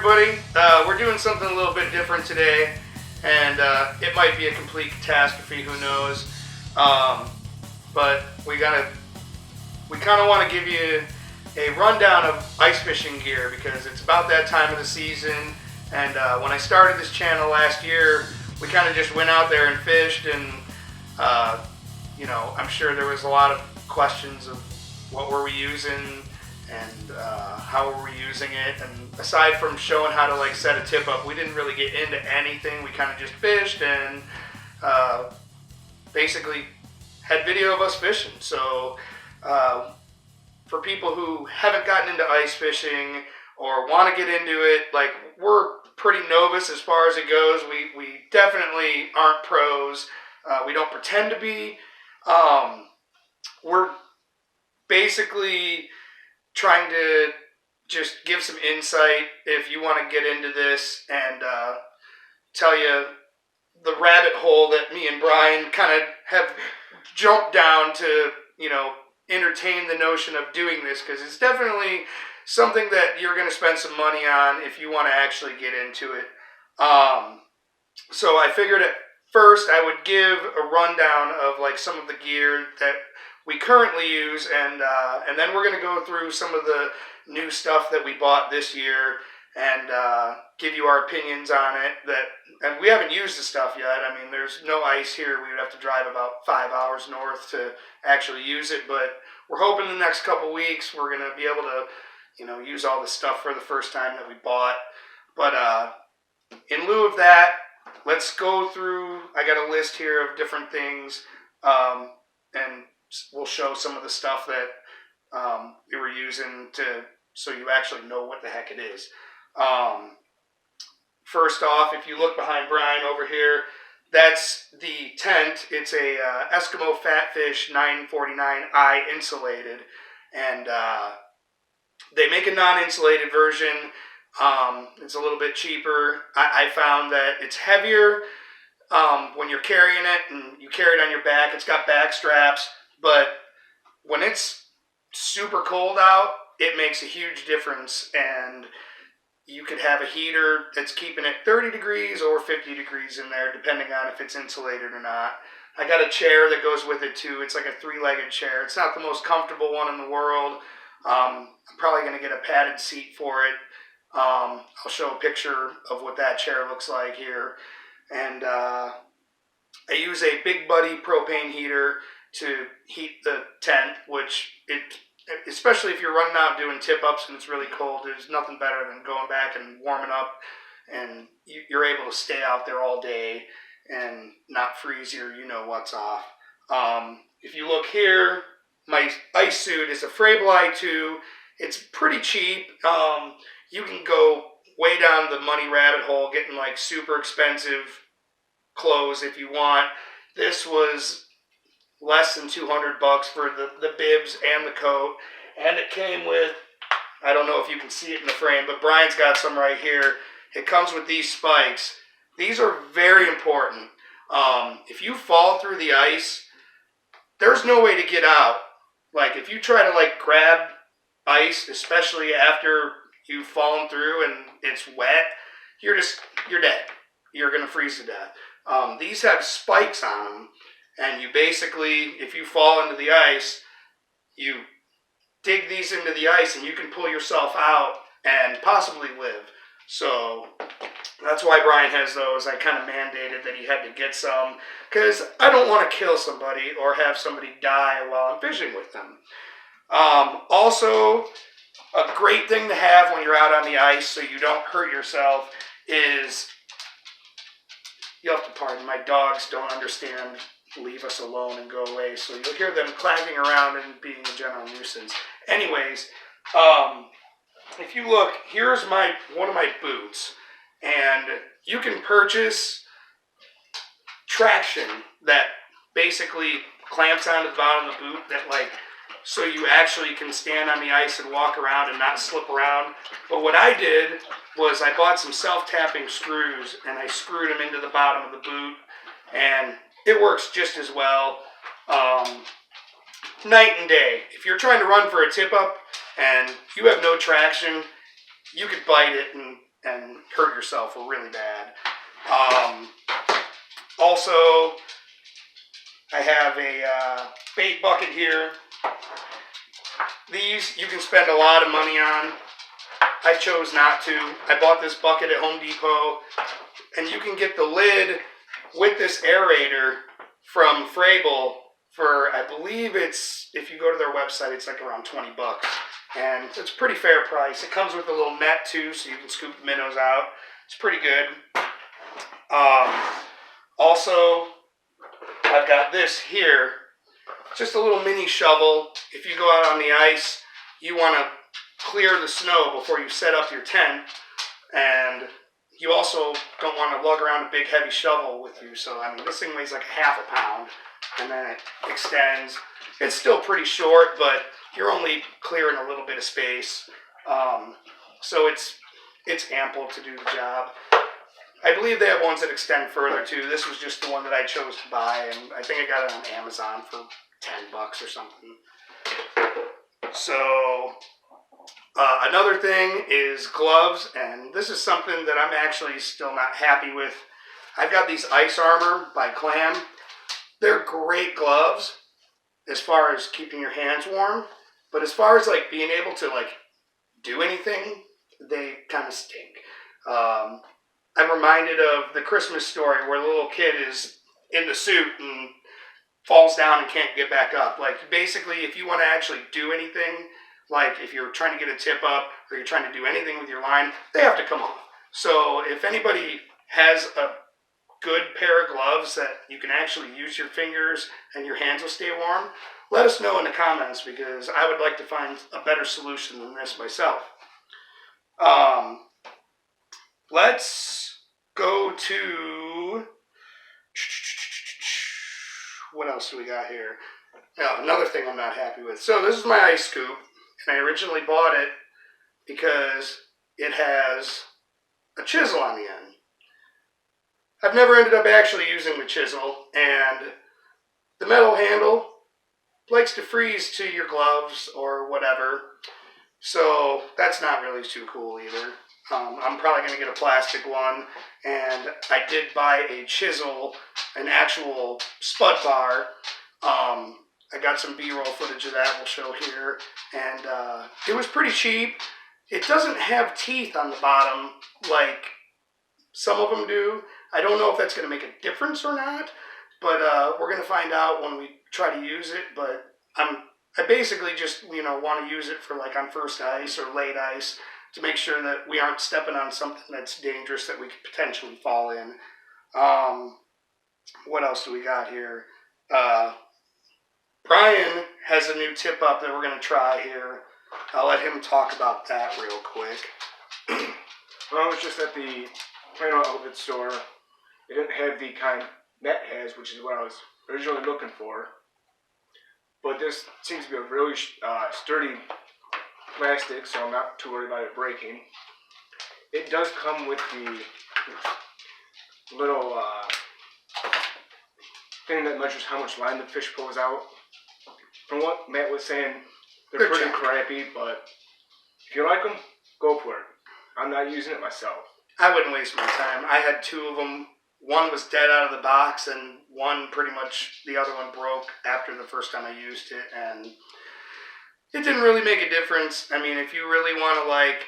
everybody. We're doing something a little bit different today, and it might be a complete catastrophe, who knows. But we kind of want to give you a rundown of ice fishing gear because it's about that time of the season. And when I started this channel last year, we kind of just went out there and fished, and I'm sure there was a lot of questions of what were we using and how were we using it. And aside from showing how to set a tip up, we didn't really get into anything. We kind of just fished and basically had video of us fishing. So for people who haven't gotten into ice fishing or want to get into it, we're pretty novice as far as it goes. We definitely aren't pros. We don't pretend to be. We're basically trying to just give some insight if you want to get into this, and tell you the rabbit hole that me and Brian kind of have jumped down to, entertain the notion of doing this, because it's definitely something that you're going to spend some money on if you want to actually get into it. So I figured at first I would give a rundown of some of the gear that we currently use, and then we're going to go through some of the new stuff that we bought this year and give you our opinions on it. And we haven't used the stuff yet. I mean, there's no ice here. We would have to drive about 5 hours north to actually use it, but we're hoping the next couple weeks we're going to be able to, use all the stuff for the first time that we bought. But in lieu of that, let's go through. I got a list here of different things, and we'll show some of the stuff that we were using so you actually know what the heck it is. First off, if you look behind Brian over here, that's the tent. It's a Eskimo Fatfish 949i insulated, and they make a non-insulated version. It's a little bit cheaper. I found that it's heavier when you're carrying it, and you carry it on your back. It's got back straps, but when it's super cold out, it makes a huge difference, and you could have a heater that's keeping it 30 degrees or 50 degrees in there, depending on if it's insulated or not. I got a chair that goes with it too. It's like a 3-legged chair. It's not the most comfortable one in the world. I'm probably going to get a padded seat for it. I'll show a picture of what that chair looks like here. And I use a Big Buddy propane heater to heat the tent, which especially if you're running out doing tip-ups and it's really cold, there's nothing better than going back and warming up, and you're able to stay out there all day and not freeze your what's off. If you look here, my ice suit is a Frableye 2. It's pretty cheap. You can go way down the money rabbit hole getting super expensive clothes if you want. This was less than $200 for the bibs and the coat, and it came with, I don't know if you can see it in the frame, but Brian's got some right here. It comes with these spikes. These are very important. If you fall through the ice, there's no way to get out. If you try to grab ice, especially after you've fallen through and it's wet, you're dead. You're gonna freeze to death. These have spikes on them, and you basically, if you fall into the ice, you dig these into the ice and you can pull yourself out and possibly live. So that's why Brian has those. I kind of mandated that he had to get some because I don't want to kill somebody or have somebody die while I'm fishing with them. Also, a great thing to have when you're out on the ice so you don't hurt yourself is, you'll have to pardon, my dogs don't understand leave us alone and go away, so you'll hear them clagging around and being a general nuisance. Anyways, if you look, here's one of my boots, and you can purchase traction that basically clamps onto the bottom of the boot that so you actually can stand on the ice and walk around and not slip around. But what I did was I bought some self-tapping screws and I screwed them into the bottom of the boot, and it works just as well. Night and day. If you're trying to run for a tip-up and you have no traction, you could bite it and hurt yourself really bad. Also, I have a bait bucket here. These you can spend a lot of money on. I chose not to. I bought this bucket at Home Depot, and you can get the lid with this aerator from Frable for, I believe it's, if you go to their website, it's like around $20. And it's a pretty fair price. It comes with a little net too, so you can scoop the minnows out. It's pretty good. Also, I've got this here. Just a little mini shovel. If you go out on the ice, you want to clear the snow before you set up your tent. And you also don't want to lug around a big heavy shovel with you. So, I mean, this thing weighs like half a pound. And then it extends. It's still pretty short, but you're only clearing a little bit of space. So it's ample to do the job. I believe they have ones that extend further too. This was just the one that I chose to buy, and I think I got it on Amazon for $10 or something. So another thing is gloves, and this is something that I'm actually still not happy with. I've got these Ice Armor by Clam. They're great gloves as far as keeping your hands warm, but as far as like being able to like do anything, they kind of stink. I'm reminded of the Christmas Story where the little kid is in the suit and falls down and can't get back up. Like basically, if you want to actually do anything, like if you're trying to get a tip up or you're trying to do anything with your line, they have to come off. So if anybody has a good pair of gloves that you can actually use your fingers and your hands will stay warm, let us know in the comments, because I would like to find a better solution than this myself. Let's go to, what else do we got here? Now, another thing I'm not happy with. So this is my ice scoop, and I originally bought it because it has a chisel on the end. I've never ended up actually using the chisel, and the metal handle likes to freeze to your gloves or whatever, so that's not really too cool either. I'm probably going to get a plastic one, and I did buy a chisel, an actual spud bar. I got some B-roll footage of that we'll show here, and it was pretty cheap. It doesn't have teeth on the bottom like some of them do. I don't know if that's going to make a difference or not, but we're going to find out when we try to use it. But I basically just want to use it for like on first ice or late ice to make sure that we aren't stepping on something that's dangerous that we could potentially fall in. What else do we got here? Brian has a new tip up that we're going to try here. I'll let him talk about that real quick. Well, I was just at the Plano outlet store. They didn't have the kind Net has, which is what I was originally looking for. But this seems to be a really sturdy plastic, so I'm not too worried about it breaking. It does come with the little thing that measures how much line the fish pulls out. From what Matt was saying, they're pretty crappy, but if you like them, go for it. I'm not using it myself. I wouldn't waste my time. I had two of them. One was dead out of the box, and one pretty much, the other one broke after the first time I used it, and it didn't really make a difference. I mean, if you really want to like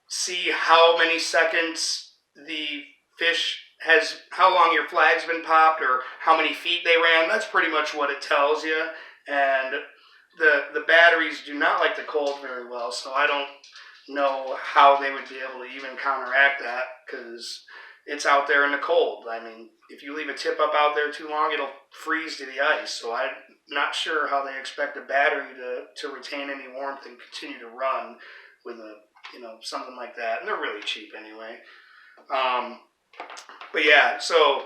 see how many seconds the fish has, how long your flag's been popped or how many feet they ran, that's pretty much what it tells you. And the batteries do not like the cold very well, so I don't know how they would be able to even counteract that, because it's out there in the cold. I mean, if you leave a tip up out there too long, it'll freeze to the ice. So I'm not sure how they expect a battery to retain any warmth and continue to run with a something like that. And they're really cheap anyway. But yeah, so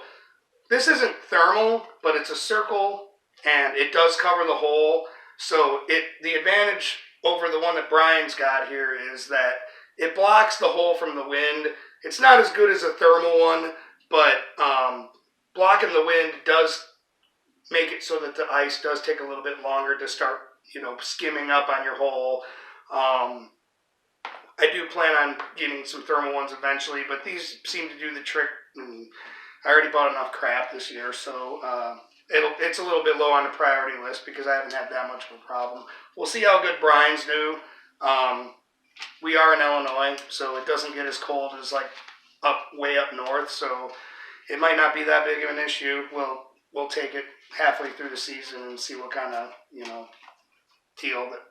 this isn't thermal, but it's a circle, and it does cover the hole. So the advantage over the one that Brian's got here is that it blocks the hole from the wind. It's not as good as a thermal one, but blocking the wind does make it so that the ice does take a little bit longer to start, skimming up on your hole. I do plan on getting some thermal ones eventually, but these seem to do the trick. And I already bought enough crap this year, so it's a little bit low on the priority list because I haven't had that much of a problem. We'll see how good brines do. We are in Illinois, so it doesn't get as cold as like way up north, so it might not be that big of an issue. We'll take it halfway through the season and see what kind of deal that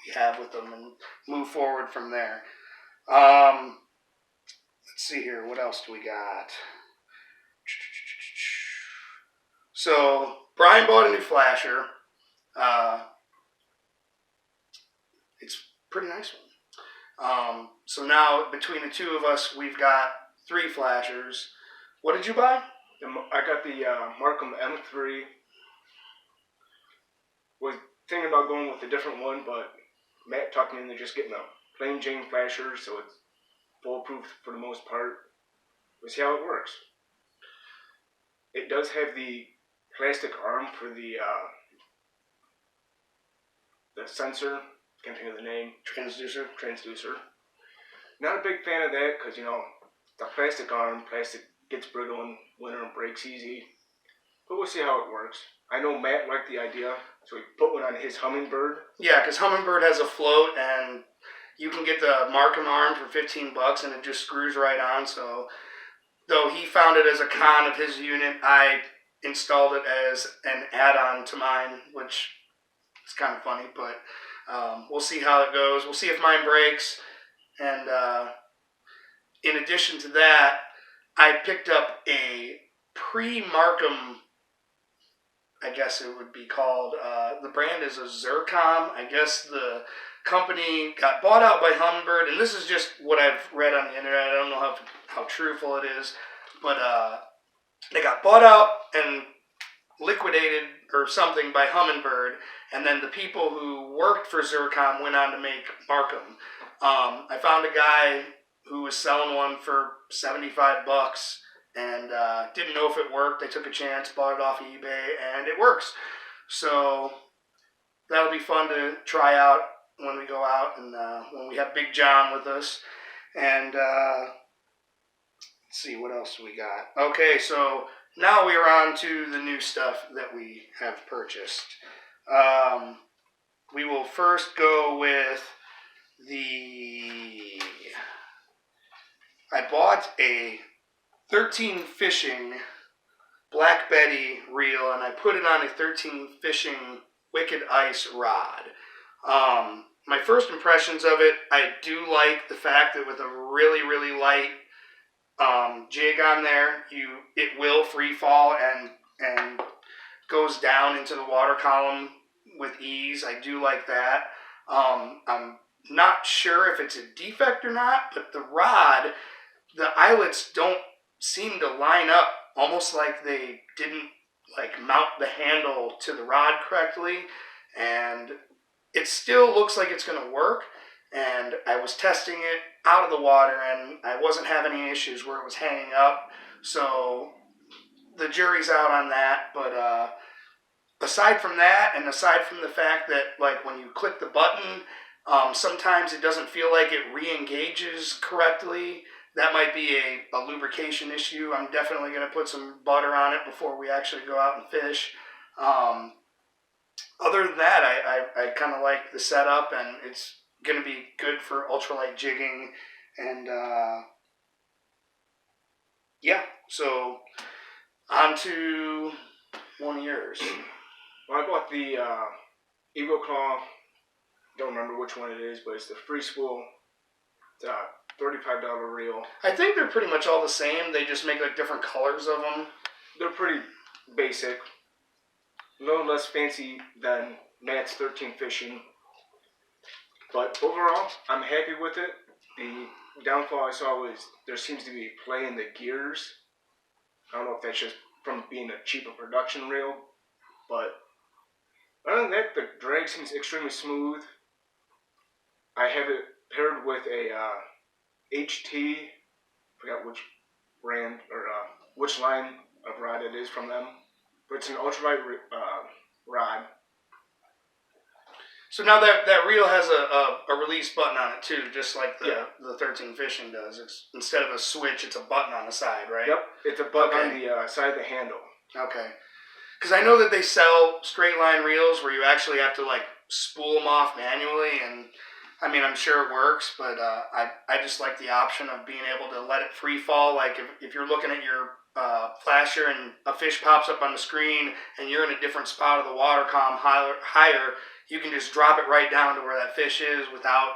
we have with them and move forward from there. Let's see here. What else do we got? So Brian bought a new flasher. It's a pretty nice one. So now between the two of us, we've got 3 flashers. What did you buy? I got the Markham M3. Was thinking about going with a different one, but Matt talked me into just getting a plain Jane flasher, so it's foolproof for the most part. We'll see how it works. It does have the plastic arm for the sensor. Can't think of the name. Transducer. Not a big fan of that because the plastic arm, plastic gets brittle in winter and breaks easy. But we'll see how it works. I know Matt liked the idea, so he put one on his Hummingbird. Yeah, because Hummingbird has a float, and you can get the Markham arm for $15, and it just screws right on. So, though he found it as a con of his unit, I installed it as an add-on to mine, which is kind of funny. But we'll see how it goes. We'll see if mine breaks. And in addition to that, I picked up a pre-Markham, I guess it would be called. The brand is a Zircom. I guess the company got bought out by Hummingbird, and this is just what I've read on the internet. I don't know how truthful it is, but they got bought out and liquidated or something by Hummingbird, and then the people who worked for Zircom went on to make Markham. I found a guy who was selling one for $75 and didn't know if it worked. I took a chance, bought it off of eBay, and it works. So that'll be fun to try out when we go out and when we have Big John with us. And let's see, what else we got? Okay, so now we are on to the new stuff that we have purchased. We will first go with I bought a 13 Fishing Black Betty reel, and I put it on a 13 Fishing Wicked Ice rod. My first impressions of it, I do like the fact that with a really, really light jig on there, it will free fall and goes down into the water column with ease. I do like that. I'm not sure if it's a defect or not, but the rod, the eyelets don't seem to line up, almost like they didn't mount the handle to the rod correctly, and it still looks like it's going to work. And I was testing it out of the water, and I wasn't having any issues where it was hanging up. So the jury's out on that. But aside from that, and aside from the fact that when you click the button, sometimes it doesn't feel like it re-engages correctly. That might be a lubrication issue. I'm definitely going to put some butter on it before we actually go out and fish. Other than that, I kind of like the setup, and it's going to be good for ultralight jigging. And yeah, so on to one of yours. Well, I bought the Eagle Claw. Don't remember which one it is, but it's the free spool. It's a $35 reel. I think they're pretty much all the same. They just make different colors of them. They're pretty basic. A little less fancy than Matt's 13 Fishing. But overall, I'm happy with it. The downfall I saw was there seems to be play in the gears. I don't know if that's just from being a cheaper production reel, but other than that, the drag seems extremely smooth. I have it paired with a HT, forgot which brand or which line of rod it is from them, but it's an ultralight rod. So now that reel has a release button on it too, just like the 13 fishing does. It's instead of a switch, it's a button on the side, right? Yep, it's a button on the side of the handle. Okay. Because I know that they sell straight line reels where you actually have to like spool them off manually, and I mean I'm sure it works, but I just like the option of being able to let it free fall. Like if you're looking at your flasher and a fish pops up on the screen and you're in a different spot of the water column higher, you can just drop it right down to where that fish is without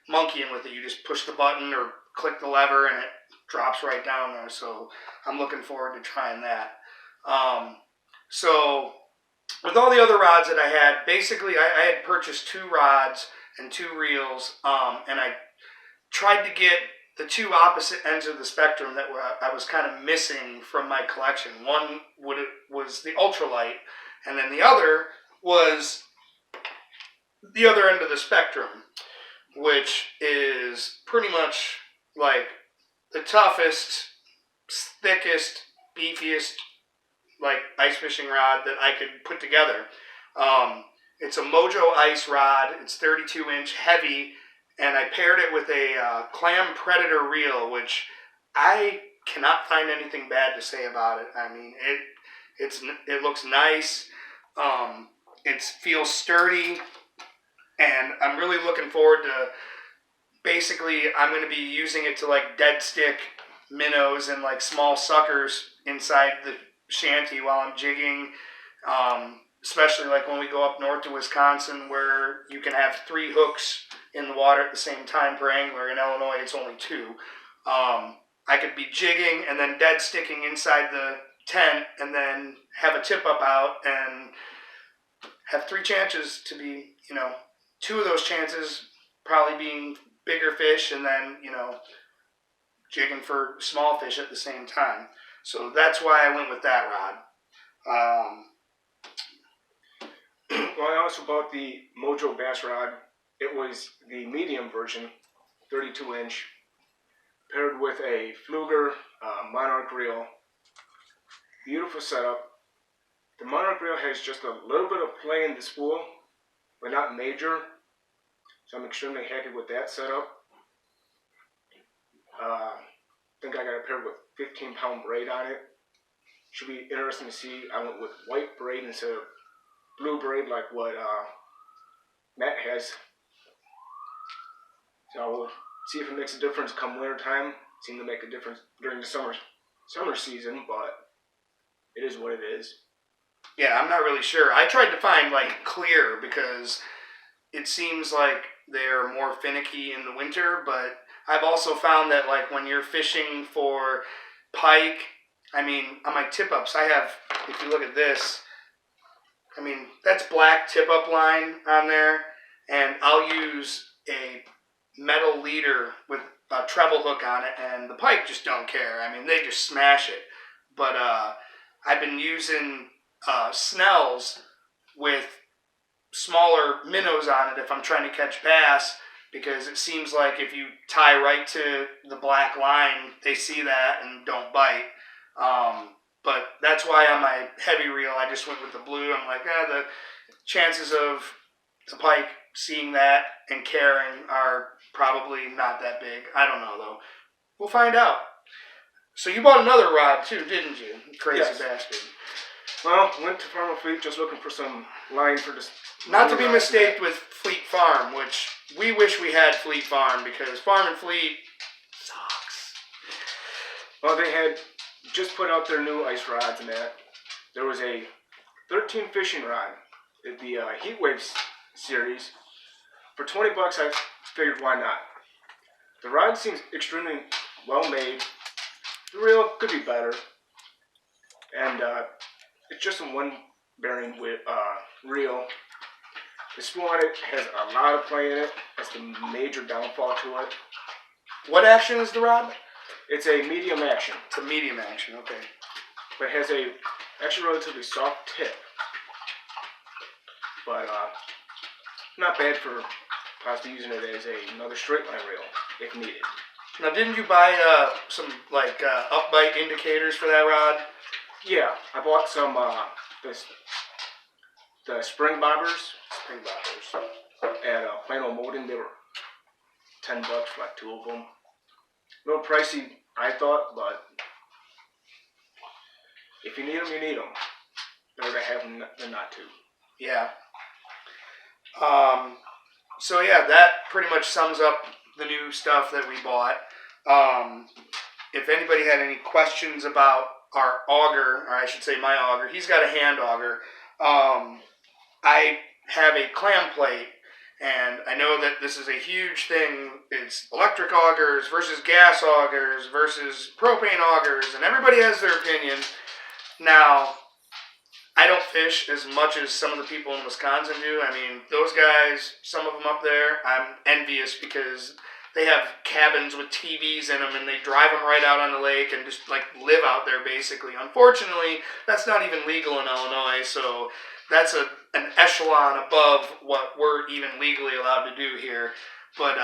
monkeying with it. You just push the button or click the lever and it drops right down there. So I'm looking forward to trying that. So with all the other rods that I had, basically I had purchased 2 rods and 2 reels, and I tried to get the 2 opposite ends of the spectrum that I was kind of missing from my collection. One was the ultralight, and then the other was the other end of the spectrum, which is pretty much like the toughest, thickest, beefiest like ice fishing rod that I could put together. It's a Mojo ice rod. It's 32-inch, heavy, and I paired it with a clam predator reel, which I cannot find anything bad to say about it. I mean, it looks nice. It feels sturdy, and I'm really looking forward to. Basically, I'm going to be using it to like dead stick minnows and like small suckers inside the shanty while I'm jigging, especially like when we go up north to Wisconsin where you can have 3 hooks in the water at the same time per angler. In Illinois it's only 2. I could be jigging and then dead sticking inside the tent and then have a tip up out and have 3 chances to be, 2 of those chances probably being bigger fish and then, jigging for small fish at the same time. So that's why I went with that rod. Well, I also bought the Mojo bass rod. It was the medium version, 32-inch, paired with a Fluger Monarch reel. Beautiful setup. The Monarch reel has just a little bit of play in the spool, but not major. So I'm extremely happy with that setup. I think I got it paired with 15-pound braid on it. Should be interesting to see. I went with white braid instead of blue braid like what Matt has. So we'll see if it makes a difference come winter time. Seemed to make a difference during the summer season, but it is what it is. Yeah, I'm not really sure. I tried to find like clear because it seems like they're more finicky in the winter, but I've also found that like when you're fishing for pike, I mean, on my tip-ups, I have, if you look at this, I mean, that's black tip-up line on there, and I'll use a metal leader with a treble hook on it, and the pike just don't care. I mean, they just smash it. But I've been using Snells with smaller minnows on it if I'm trying to catch bass, because it seems like if you tie right to the black line, they see that and don't bite. But that's why on my heavy reel, I just went with the blue. I'm like, the chances of the pike seeing that and caring are probably not that big. I don't know, though. We'll find out. So you bought another rod, too, didn't you? Crazy bastard. Well, went to Farm and Fleet just looking for some line for this. Not to be mistaken with Fleet Farm, which we wish we had Fleet Farm, because Farm and Fleet sucks. Well, they had just put out their new ice rods and that. There was a 13 fishing rod, the Heatwave series. For $20, I figured why not. The rod seems extremely well made. The reel could be better. And it's just a 1 bearing with reel. The spool on it has a lot of play in it. That's the major downfall to it. What action is the rod? It's a medium action. It's a medium action, okay. But it has a actually relatively soft tip. But not bad for possibly using it as another straight line reel if needed. Now, didn't you buy some like up-bite indicators for that rod? Yeah, I bought some the spring bobbers. Spring bobbers. at Plano Molding. They were $10 for like 2 of them. A little pricey, I thought, but if you need them, you need them. Better to have them than not to. Yeah. So yeah, that pretty much sums up the new stuff that we bought. If anybody had any questions about our auger, or I should say my auger, he's got a hand auger. I have a clam plate, and I know that this is a huge thing. It's electric augers versus gas augers versus propane augers, and everybody has their opinions. Now, I don't fish as much as some of the people in Wisconsin do. I mean, those guys, some of them up there, I'm envious because they have cabins with TVs in them and they drive them right out on the lake and just like live out there basically. Unfortunately, that's not even legal in Illinois, so that's an echelon above what we're even legally allowed to do here. But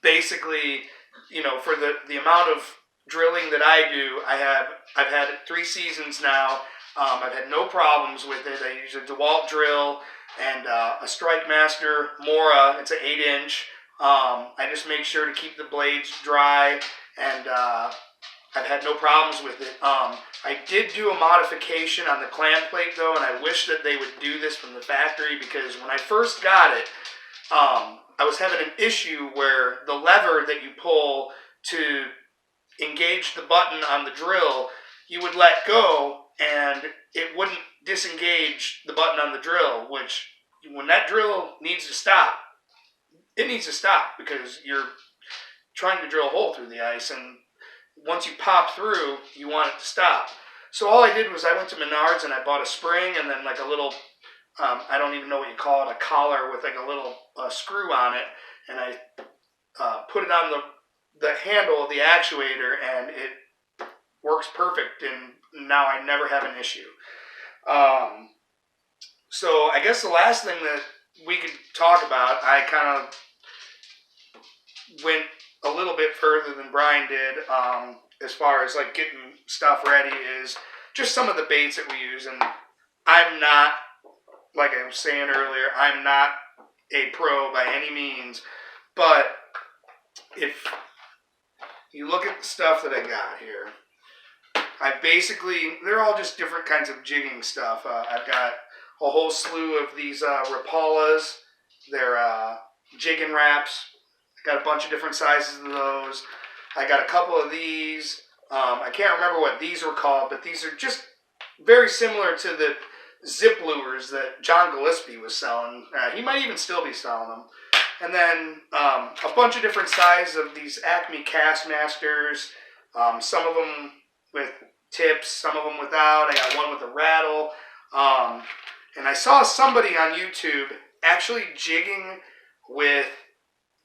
basically, you know, for the amount of drilling that I do, I've had it 3 seasons now. I've had no problems with it. I use a DeWalt drill and a Strike Master Mora. It's an 8-inch. I just make sure to keep the blades dry, and I've had no problems with it. I did do a modification on the clam plate though, and I wish that they would do this from the factory, because when I first got it, I was having an issue where the lever that you pull to engage the button on the drill, you would let go and it wouldn't disengage the button on the drill, which when that drill needs to stop, it needs to stop because you're trying to drill a hole through the ice, and once you pop through, you want it to stop. So all I did was I went to Menards and I bought a spring and then like a little, I don't even know what you call it, a collar with like a little screw on it, and I put it on the handle of the actuator, and it works perfect, and now I never have an issue. So I guess the last thing that we could talk about, I kind of went a little bit further than Brian did as far as like getting stuff ready, is just some of the baits that we use. And I'm not, like I was saying earlier, I'm not a pro by any means, but if you look at the stuff that I got here, they're all just different kinds of jigging stuff. I've got a whole slew of these Rapalas. They're jigging wraps. I got a bunch of different sizes of those. I got a couple of these. I can't remember what these were called, but these are just very similar to the zip lures that John Gillespie was selling. He might even still be selling them. And then a bunch of different sizes of these Acme Castmasters. Some of them with tips, some of them without. I got one with a rattle. And I saw somebody on YouTube actually jigging with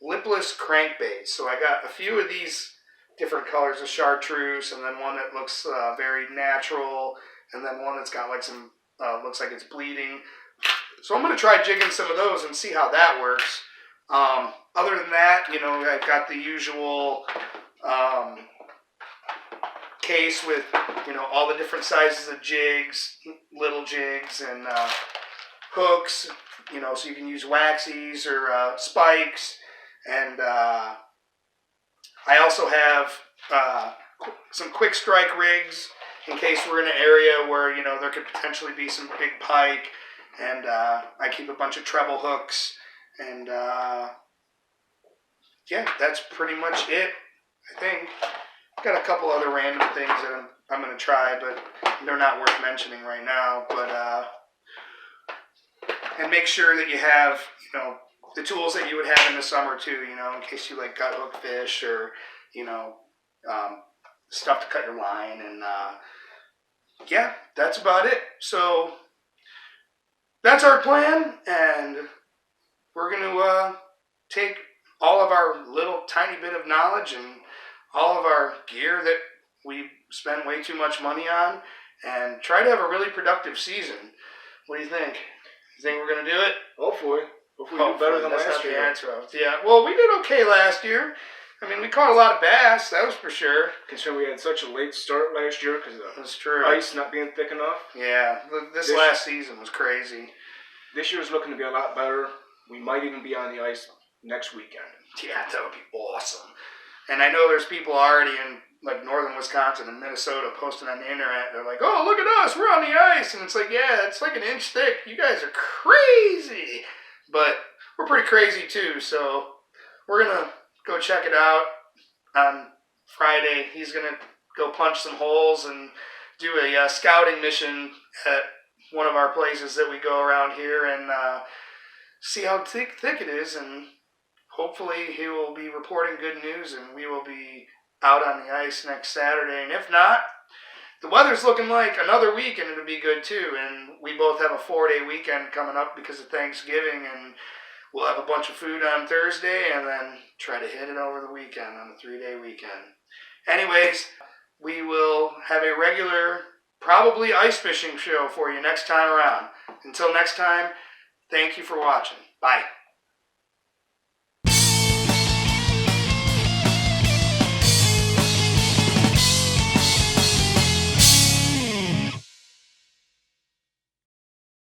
lipless crankbaits. So I got a few of these different colors of chartreuse, and then one that looks very natural, and then one that's got like some, looks like it's bleeding. So I'm going to try jigging some of those and see how that works. Other than that, you know, I've got the usual case with, you know, all the different sizes of jigs, little jigs, and hooks, you know, so you can use waxies or spikes. And I also have some quick strike rigs in case we're in an area where, you know, there could potentially be some big pike. And I keep a bunch of treble hooks. And yeah, that's pretty much it, I think. Got a couple other random things that I'm going to try, but they're not worth mentioning right now. But and make sure that you have, you know, the tools that you would have in the summer too, you know, in case you like gut hook fish or, you know, stuff to cut your line. And yeah, that's about it. So that's our plan, and we're going to take all of our little tiny bit of knowledge and all of our gear that we spent way too much money on and try to have a really productive season. What do you think? You think we're going to do it? Hopefully. Hopefully we do better than last year. That's not the answer. Yeah, well, we did okay last year. I mean, we caught a lot of bass, that was for sure. Considering we had such a late start last year because of That's true. ice not being thick enough. Yeah, this last season was crazy. This year's looking to be a lot better. We might even be on the ice next weekend. Yeah, that would be awesome. And I know there's people already in like northern Wisconsin and Minnesota posting on the internet. They're like, "Oh, look at us, we're on the ice," and it's like, yeah, it's like an inch thick. You guys are crazy, but we're pretty crazy too. So we're gonna go check it out on Friday. He's gonna go punch some holes and do a scouting mission at one of our places that we go around here and see how thick it is, and hopefully he will be reporting good news and we will be out on the ice next Saturday. And if not, the weather's looking like another week and it'll be good too. And we both have a 4-day weekend coming up because of Thanksgiving, and we'll have a bunch of food on Thursday and then try to hit it over the weekend on a 3-day weekend. Anyways, we will have a regular, probably ice fishing show for you next time around. Until next time, thank you for watching. Bye.